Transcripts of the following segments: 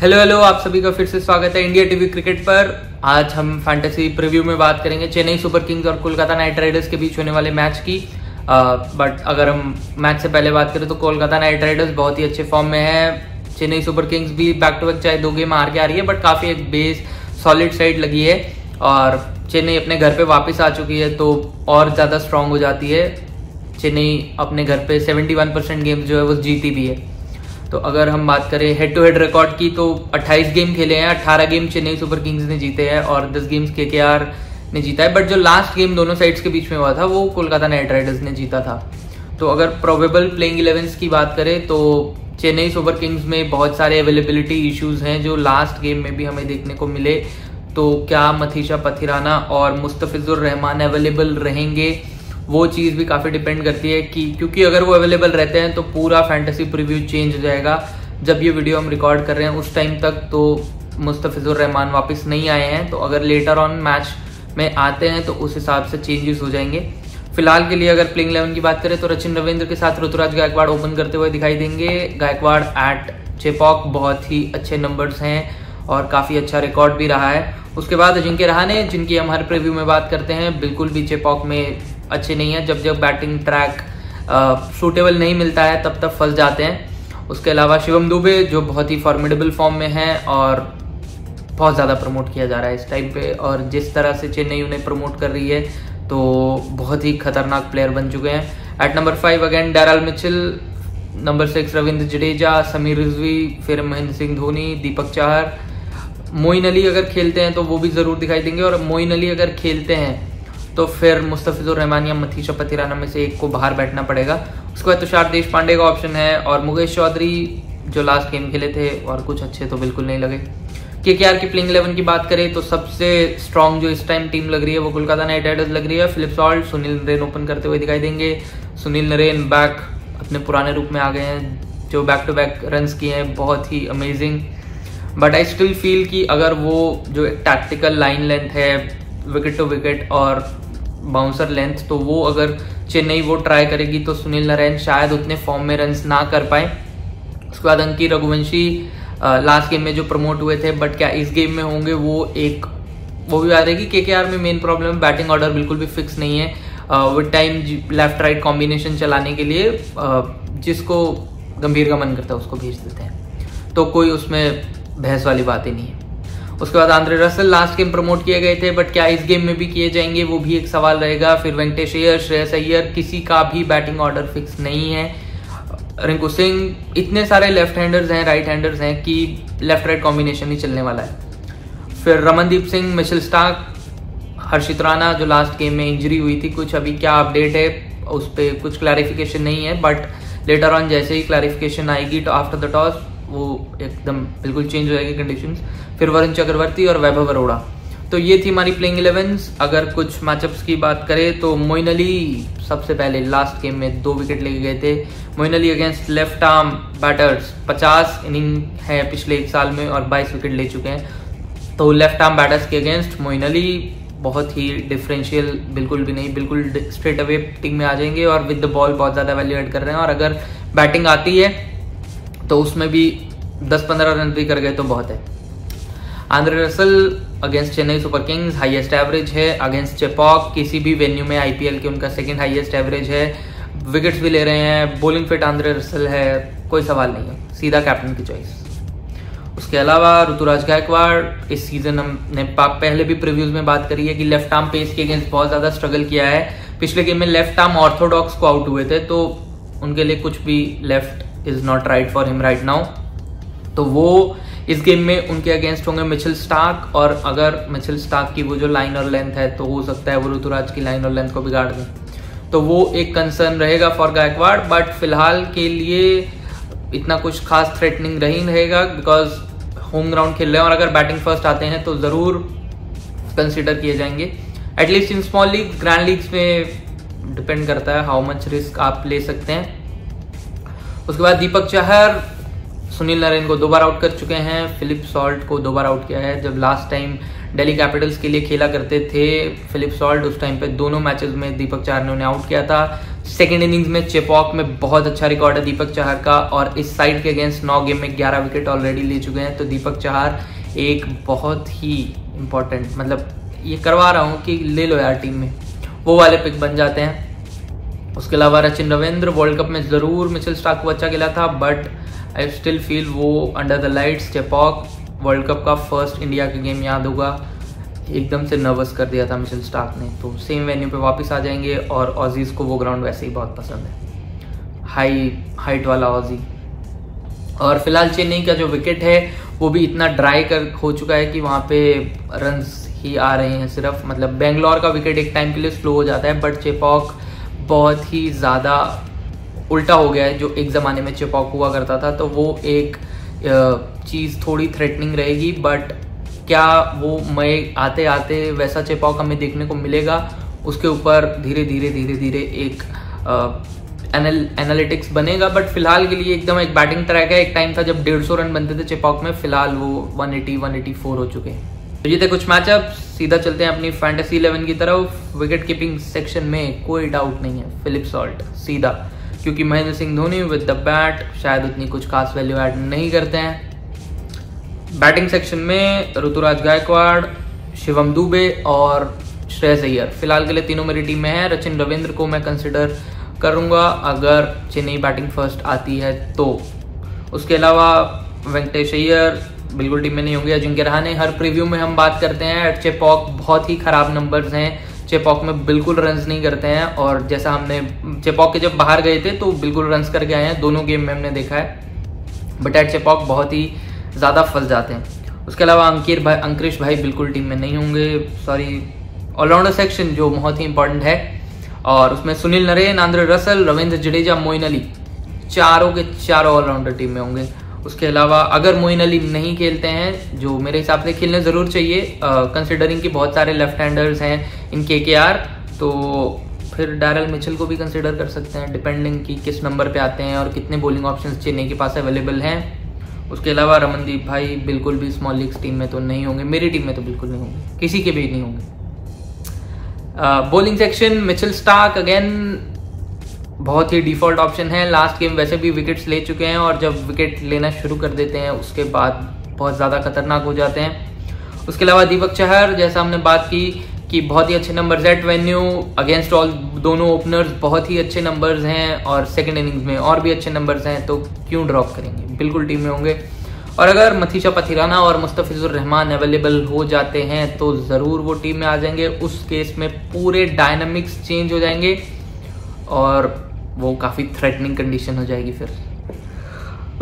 Hello आप सभी का फिर से स्वागत है इंडिया टीवी क्रिकेट पर। आज हम फैंटेसी प्रीव्यू में बात करेंगे चेन्नई सुपर किंग्स और कोलकाता नाइट राइडर्स के बीच होने वाले मैच की। बट अगर हम मैच से पहले बात करें तो कोलकाता नाइट राइडर्स बहुत ही अच्छे फॉर्म में है। चेन्नई सुपर किंग्स भी बैक टू बैक चाहे 2 गेम हार के आ रही है बट काफी एक बेस सॉलिड साइड लगी है और चेन्नई अपने घर पे वापस आ चुकी है तो और ज्यादा स्ट्रांग हो जाती है। चेन्नई अपने घर पे 71% गेम जो है वो जीती भी है। तो अगर हम बात करें हेड टू हेड रिकॉर्ड की तो 28 गेम खेले हैं, 18 गेम चेन्नई सुपर किंग्स ने जीते हैं और 10 गेम्स केकेआर ने जीता है। बट जो लास्ट गेम दोनों साइड्स के बीच में हुआ था वो कोलकाता नाइट राइडर्स ने जीता था। तो अगर प्रोबेबल प्लेइंग 11 की बात करें तो चेन्नई सुपर किंग्स में बहुत सारे अवेलेबिलिटी इश्यूज हैं जो लास्ट गेम में भी हमें देखने को मिले। तो क्या मथीशा पथिराना और मुस्तफिजुर रहमान अवेलेबल रहेंगे, वो चीज़ भी काफ़ी डिपेंड करती है कि क्योंकि अगर वो अवेलेबल रहते हैं तो पूरा फैंटेसी प्रीव्यू चेंज हो जाएगा। जब ये वीडियो हम रिकॉर्ड कर रहे हैं उस टाइम तक तो मुस्तफिजुर रहमान वापस नहीं आए हैं, तो अगर लेटर ऑन मैच में आते हैं तो उस हिसाब से चेंजेस हो जाएंगे। फिलहाल के लिए अगर प्लेइंग 11 की बात करें तो रचिन रविंद्र के साथ ऋतुराज गायकवाड़ ओपन करते हुए दिखाई देंगे। गायकवाड़ एट चेपॉक बहुत ही अच्छे नंबर्स हैं और काफ़ी अच्छा रिकॉर्ड भी रहा है। उसके बाद अजिंक्य रहाणे जिनकी हम हर प्रीव्यू में बात करते हैं, बिल्कुल भी चेपॉक में अच्छे नहीं है। जब बैटिंग ट्रैक सूटेबल नहीं मिलता है तब फंस जाते हैं। उसके अलावा शिवम दुबे जो बहुत ही फॉर्मिडेबल फॉर्म में है और बहुत ज़्यादा प्रमोट किया जा रहा है इस टाइम पे, और जिस तरह से चेन्नई उन्हें प्रमोट कर रही है तो बहुत ही खतरनाक प्लेयर बन चुके हैं। At number 5 again Daryl Mitchell, number 6 Ravindra Jadeja, Sameer Rizvi, फिर महेंद्र सिंह धोनी, दीपक चाहर। मोइन अली अगर खेलते हैं तो वो भी ज़रूर दिखाई देंगे, और मोइन अली अगर खेलते हैं तो फिर मुस्तफिजुर रहमान या मथीशा पथिराना में से एक को बाहर बैठना पड़ेगा। उसके बाद तुषार देशपांडे का ऑप्शन है और मुकेश चौधरी जो लास्ट गेम खेले थे और कुछ अच्छे तो बिल्कुल नहीं लगे। केकेआर की प्लेइंग 11 की बात करें तो सबसे स्ट्रांग जो इस टाइम टीम लग रही है वो कोलकाता नाइट राइडर्स लग रही है। Philip Salt, Sunil Narine open करते हुए दिखाई देंगे। सुनील नरेन बैक अपने पुराने रूप में आ गए हैं, जो बैक टू बैक रन्स किए हैं बहुत ही amazing. But I still feel कि अगर वो जो एक टैक्टिकल लाइन लेंथ है विकेट टू विकेट और बाउंसर लेंथ, तो वो अगर चेन्नई वो ट्राई करेगी तो सुनील नारायण शायद उतने फॉर्म में रन्स ना कर पाए। उसके बाद अंकित रघुवंशी लास्ट गेम में जो प्रमोट हुए थे बट क्या इस गेम में होंगे, वो भी आ रहेगी। केकेआर में मेन प्रॉब्लम बैटिंग ऑर्डर बिल्कुल भी फिक्स नहीं है। With time left right combination चलाने के लिए जिसको गंभीर का मन करता है उसको भेज देते हैं, तो कोई उसमें बहस वाली बात ही नहीं है। उसके बाद Andre Russell last game promote किए गए थे बट क्या इस गेम में भी किए जाएंगे, वो भी एक सवाल रहेगा। फिर वेंकटेश अय्यर, श्रेयस अय्यर, किसी का भी बैटिंग ऑर्डर फिक्स नहीं है। रिंकू सिंह, इतने सारे लेफ्ट हैंडर्स हैं, राइट हैंडर्स हैं कि लेफ्ट राइट कॉम्बिनेशन ही चलने वाला है। फिर रमनदीप सिंह, मिचेल स्टार्क, हर्षित राणा जो लास्ट गेम में इंजरी हुई थी, कुछ अभी क्या अपडेट है उस पर कुछ क्लैरिफिकेशन नहीं है बट लेटर ऑन जैसे ही क्लैरिफिकेशन आएगी तो आफ्टर द टॉस वो एकदम बिल्कुल चेंज हो जाएगी कंडीशंस। फिर वरुण चक्रवर्ती और वैभव अरोड़ा। तो ये थी हमारी प्लेइंग 11। अगर कुछ मैचअप्स की बात करें तो मोइन अली सबसे पहले लास्ट गेम में 2 विकेट लेके गए थे। Moeen Ali against left arm batters 50 inning है पिछले 1 साल में और 22 विकेट ले चुके हैं। तो लेफ्ट आर्म बैटर्स के अगेंस्ट मोइन अली बहुत ही डिफरेंशियल बिल्कुल भी नहीं, बिल्कुल स्ट्रेट अवे टीम में आ जाएंगे और विद द बॉल बहुत ज़्यादा वैल्यू एड कर रहे हैं। और अगर बैटिंग आती है तो उसमें भी 10-15 रन भी कर गए तो बहुत है। Andre Russell against Chennai super Kings highest average है। अगेंस्ट चेपॉक किसी भी वेन्यू में आईपीएल के उनका 2nd हाईएस्ट एवरेज है। विकेट्स भी ले रहे हैं, बॉलिंग फिट आंद्रे रसल है, कोई सवाल नहीं है, सीधा कैप्टन की चॉइस। उसके अलावा ऋतुराज गायकवाड़, इस सीजन हमने पहले भी प्रीव्यूज में बात करी है कि लेफ्ट आर्म पेस के अगेंस्ट बहुत ज्यादा स्ट्रगल किया है। पिछले गेम में लेफ्ट आर्म ऑर्थोडॉक्स को आउट हुए थे तो उनके लिए कुछ भी left is not right for him right now. तो वो इस गेम में उनके अगेंस्ट होंगे मिचेल स्टार्क, और अगर मिचेल स्टार्क की वो जो लाइन और लेंथ है तो हो सकता है वो ऋतुराज की लाइन और लेंथ को बिगाड़ दें, तो वो एक कंसर्न रहेगा फॉर गायकवाड़। बट फिलहाल के लिए इतना कुछ खास थ्रेटनिंग नहीं रहेगा बिकॉज होम ग्राउंड खेल रहे हैं और अगर बैटिंग फर्स्ट आते हैं तो जरूर कंसिडर किए जाएंगे। At least in small league, grand leagues में डिपेंड करता है हाउ मच रिस्क आप ले सकते हैं। उसके बाद दीपक चाहर सुनील नारायण को 2 बार आउट कर चुके हैं। फिलिप सॉल्ट को 2 बार आउट किया है। जब लास्ट टाइम दिल्ली कैपिटल्स के लिए खेला करते थे फिलिप सॉल्ट, उस टाइम पे दोनों मैचेस में दीपक चाहर ने उन्हें आउट किया था। सेकेंड इनिंग्स में चेपॉक में बहुत अच्छा रिकॉर्ड है दीपक चहर का, और इस साइड के अगेंस्ट 9 गेम में 11 विकेट ऑलरेडी ले चुके हैं। तो दीपक चहर एक बहुत ही इम्पोर्टेंट, मतलब ये करवा रहा हूँ कि ले लो यार टीम में, वो वाले पिक बन जाते हैं। उसके अलावा रचिन रविंद्र वर्ल्ड कप में ज़रूर मिचेल स्टार्क को अच्छा खेला था, बट आई स्टिल फील वो under the lights Chepauk world cup का फर्स्ट इंडिया का गेम याद होगा, एकदम से नर्वस कर दिया था मिचेल स्टार्क ने। तो सेम वेन्यू पे वापस आ जाएंगे, और ऑजीज को वो ग्राउंड वैसे ही बहुत पसंद है, हाइट वाला ऑजी। और फिलहाल चेन्नई का जो विकेट है वो भी इतना ड्राई हो चुका है कि वहाँ पे रन्स ही आ रहे हैं सिर्फ, मतलब बेंगलोर का विकेट एक टाइम के लिए स्लो हो जाता है, बट चेपॉक बहुत ही ज़्यादा उल्टा हो गया है जो एक ज़माने में चेपॉक हुआ करता था। तो वो एक चीज़ थोड़ी थ्रेटनिंग रहेगी, बट क्या वो मई आते आते वैसा चेपॉक हमें देखने को मिलेगा, उसके ऊपर धीरे धीरे एक एनालिटिक्स बनेगा। बट फिलहाल के लिए एकदम एक बैटिंग ट्रैक है। एक टाइम था जब 150 रन बनते थे चेपॉक में, फिलहाल वो 180-184 हो चुके हैं। तो ये थे कुछ मैचअप, सीधा चलते हैं अपनी फैंटेसी 11 की तरफ। विकेट कीपिंग सेक्शन में कोई डाउट नहीं है, फिलिप सॉल्ट सीधा, क्योंकि Mahendra Singh Dhoni with the bat शायद उतनी कुछ खास वैल्यू ऐड नहीं करते हैं। बैटिंग सेक्शन में ऋतुराज गायकवाड़, शिवम दुबे और श्रेयस अय्यर फिलहाल के लिए तीनों मेरी टीम में है। रचिन रविंद्र को मैं कंसिडर करूंगा अगर चेन्नई बैटिंग फर्स्ट आती है तो। उसके अलावा वेंकटेश अय्यर बिल्कुल टीम में नहीं होंगे। अजिंक्य रहाणे हर प्रीव्यू में हम बात करते हैं, चेपॉक बहुत ही खराब नंबर्स हैं, चेपॉक में बिल्कुल रन्स नहीं करते हैं, और जैसा हमने चेपॉक के जब बाहर गए थे तो बिल्कुल रन्स करके आए हैं, दोनों गेम में हमने देखा है, बट एट चेपॉक बहुत ही ज़्यादा फंस जाते हैं। उसके अलावा अंकुरिश भाई बिल्कुल टीम में नहीं होंगे, सॉरी। ऑलराउंडर सेक्शन जो बहुत ही इंपॉर्टेंट है, और उसमें सुनील नरेन, आंद्रे रसल, रविंद्र जडेजा, मोइन अली, चारों के चारों ऑलराउंडर टीम में होंगे। उसके अलावा अगर मोइन अली नहीं खेलते हैं, जो मेरे हिसाब से खेलने ज़रूर चाहिए कंसिडरिंग कि बहुत सारे लेफ्ट हैंडर्स हैं इन KKR, तो फिर डैरल मिचेल को भी कंसिडर कर सकते हैं, डिपेंडिंग कि किस नंबर पे आते हैं और कितने बॉलिंग ऑप्शंस चेन्नई के पास अवेलेबल हैं। उसके अलावा रमनदीप भाई बिल्कुल भी स्मॉल लीग्स टीम में तो नहीं होंगे, मेरी टीम में तो बिल्कुल नहीं होंगे, किसी के भी नहीं होंगे। Bowling section Mitchell Starc again बहुत ही डिफॉल्ट ऑप्शन है। लास्ट गेम वैसे भी विकेट्स ले चुके हैं, और जब विकेट लेना शुरू कर देते हैं उसके बाद बहुत ज़्यादा खतरनाक हो जाते हैं। उसके अलावा दीपक चहर, जैसा हमने बात की कि बहुत ही अच्छे numbers at venue against all, दोनों ओपनर्स बहुत ही अच्छे नंबर्स हैं, और सेकंड इनिंग्स में और भी अच्छे नंबर्स हैं, तो क्यों ड्रॉप करेंगे, बिल्कुल टीम में होंगे। और अगर मथीशा पथिराना और मुस्तफिजुर रहमान अवेलेबल हो जाते हैं तो ज़रूर वो टीम में आ जाएंगे। उस केस में पूरे डायनामिक्स चेंज हो जाएंगे और वो काफ़ी थ्रेटनिंग कंडीशन हो जाएगी फिर।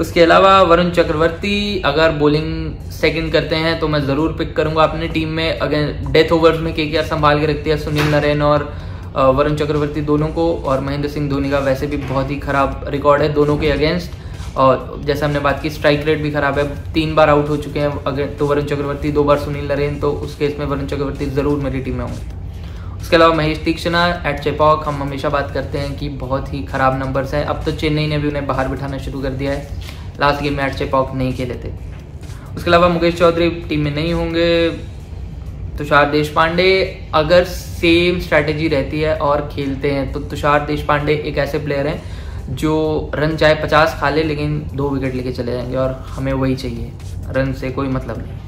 उसके अलावा वरुण चक्रवर्ती अगर बॉलिंग सेकंड करते हैं तो मैं ज़रूर पिक करूंगा अपनी टीम में। अगर डेथ ओवर्स में KKR संभाल के रखती है सुनील नरेन और वरुण चक्रवर्ती दोनों को, और महेंद्र सिंह धोनी का वैसे भी बहुत ही खराब रिकॉर्ड है दोनों के अगेंस्ट, और जैसा हमने बात की स्ट्राइक रेट भी खराब है, 3 बार आउट हो चुके हैं अगर तो वरुण चक्रवर्ती, 2 बार सुनील नरेन, तो उस केस में वरुण चक्रवर्ती ज़रूर मेरी टीम में होंगे। उसके अलावा महेश तीक्ष्णा एट चेपॉक, हम हमेशा बात करते हैं कि बहुत ही ख़राब नंबर्स हैं, अब तो चेन्नई ने भी उन्हें बाहर बिठाना शुरू कर दिया है, लास्ट गेम में एट चेपॉक नहीं खेले थे। उसके अलावा मुकेश चौधरी टीम में नहीं होंगे। तुषार देशपांडे अगर सेम स्ट्रैटेजी रहती है और खेलते हैं तो तुषार देशपांडे एक ऐसे प्लेयर हैं जो रन चाहे 50 खा ले लेकिन 2 विकेट लेके चले जाएंगे, और हमें वही चाहिए, रन से कोई मतलब नहीं।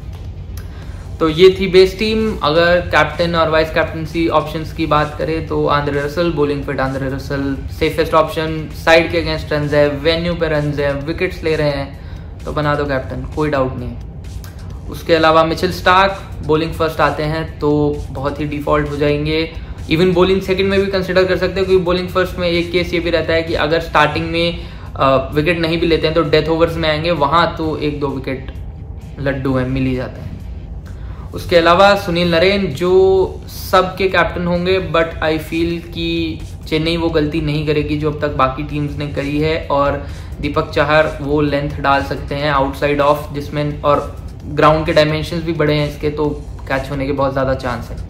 तो ये थी बेस टीम। अगर कैप्टन और वाइस कैप्टनसी ऑप्शंस की बात करें तो Andre Russell, bowling fit Andre Russell safest option, side के अगेंस्ट रन है, वेन्यू पे रन है, विकेट्स ले रहे हैं तो बना दो कैप्टन, कोई डाउट नहीं। उसके अलावा मिचेल स्टार्क बॉलिंग फर्स्ट आते हैं तो बहुत ही डिफॉल्ट हो जाएंगे। इवन बॉलिंग सेकंड में भी कंसिडर कर सकते हो, क्योंकि बॉलिंग फर्स्ट में एक केस ये भी रहता है कि अगर स्टार्टिंग में विकेट नहीं भी लेते हैं तो डेथ ओवर्स में आएंगे, वहां तो 1-2 विकेट लड्डू है, मिल ही जाते हैं। उसके अलावा सुनील नरेन जो सबके कैप्टन होंगे, बट आई फील कि चेन्नई वो गलती नहीं करेगी जो अब तक बाकी टीम्स ने करी है, और दीपक चहर वो लेंथ डाल सकते हैं आउटसाइड ऑफ, जिसमें और ग्राउंड के डायमेंशंस भी बड़े हैं इसके, तो कैच होने के बहुत ज़्यादा चांस है।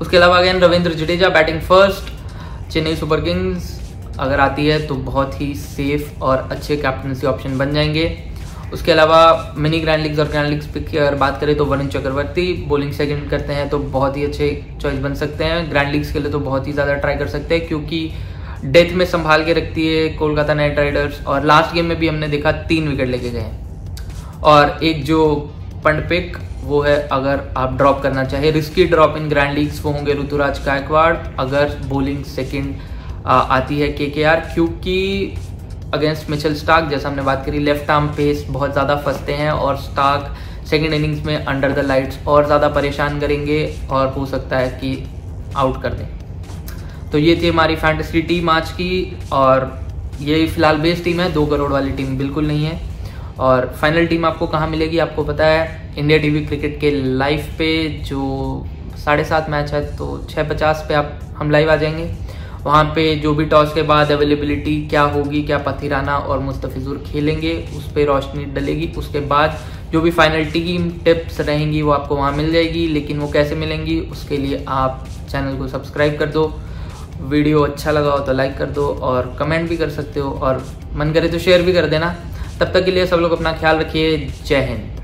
उसके अलावा again Ravindra Jadeja batting first, Chennai super Kings अगर आती है तो बहुत ही सेफ और अच्छे कैप्टनसी ऑप्शन बन जाएंगे। उसके अलावा मिनी ग्रैंड लीग्स और ग्रैंड लीग्स की अगर बात करें तो वरुण चक्रवर्ती बॉलिंग सेकंड करते हैं तो बहुत ही अच्छे चॉइस बन सकते हैं। ग्रैंड लीग्स के लिए तो बहुत ही ज़्यादा ट्राई कर सकते हैं क्योंकि डेथ में संभाल के रखती है कोलकाता नाइट राइडर्स, और लास्ट गेम में भी हमने देखा 3 विकेट लेके गए। और एक जो पंड पिक वो है, अगर आप ड्रॉप करना चाहे risky drop in grand leagues, वो होंगे ऋतुराज गायकवाड़ अगर बॉलिंग सेकंड आती है केकेआर, क्योंकि अगेंस्ट मिचेल स्टार्क जैसा हमने बात करी लेफ्ट आर्म पेस बहुत ज़्यादा फंसते हैं और स्टार्क सेकंड इनिंग्स में अंडर द लाइट्स और ज़्यादा परेशान करेंगे और हो सकता है कि आउट कर दें। तो ये थी हमारी फैंटेसी टीम आज की, और ये फिलहाल बेस टीम है, 2 करोड़ वाली टीम बिल्कुल नहीं है। और फाइनल टीम आपको कहाँ मिलेगी आपको पता है, इंडिया टीवी क्रिकेट के लाइव पे जो 7:30 मैच है तो 6:50 पे हम लाइव आ जाएंगे। वहाँ पे जो भी टॉस के बाद अवेलेबिलिटी क्या होगी, क्या पथिराना और मुस्तफिजुर खेलेंगे उस पर रोशनी डलेगी। उसके बाद जो भी फाइनल टीम टिप्स रहेंगी वो आपको वहाँ मिल जाएगी, लेकिन वो कैसे मिलेंगी उसके लिए आप चैनल को सब्सक्राइब कर दो, वीडियो अच्छा लगा हो तो लाइक कर दो और कमेंट भी कर सकते हो, और मन करे तो शेयर भी कर देना। तब तक के लिए सब लोग अपना ख्याल रखिए। जय हिंद।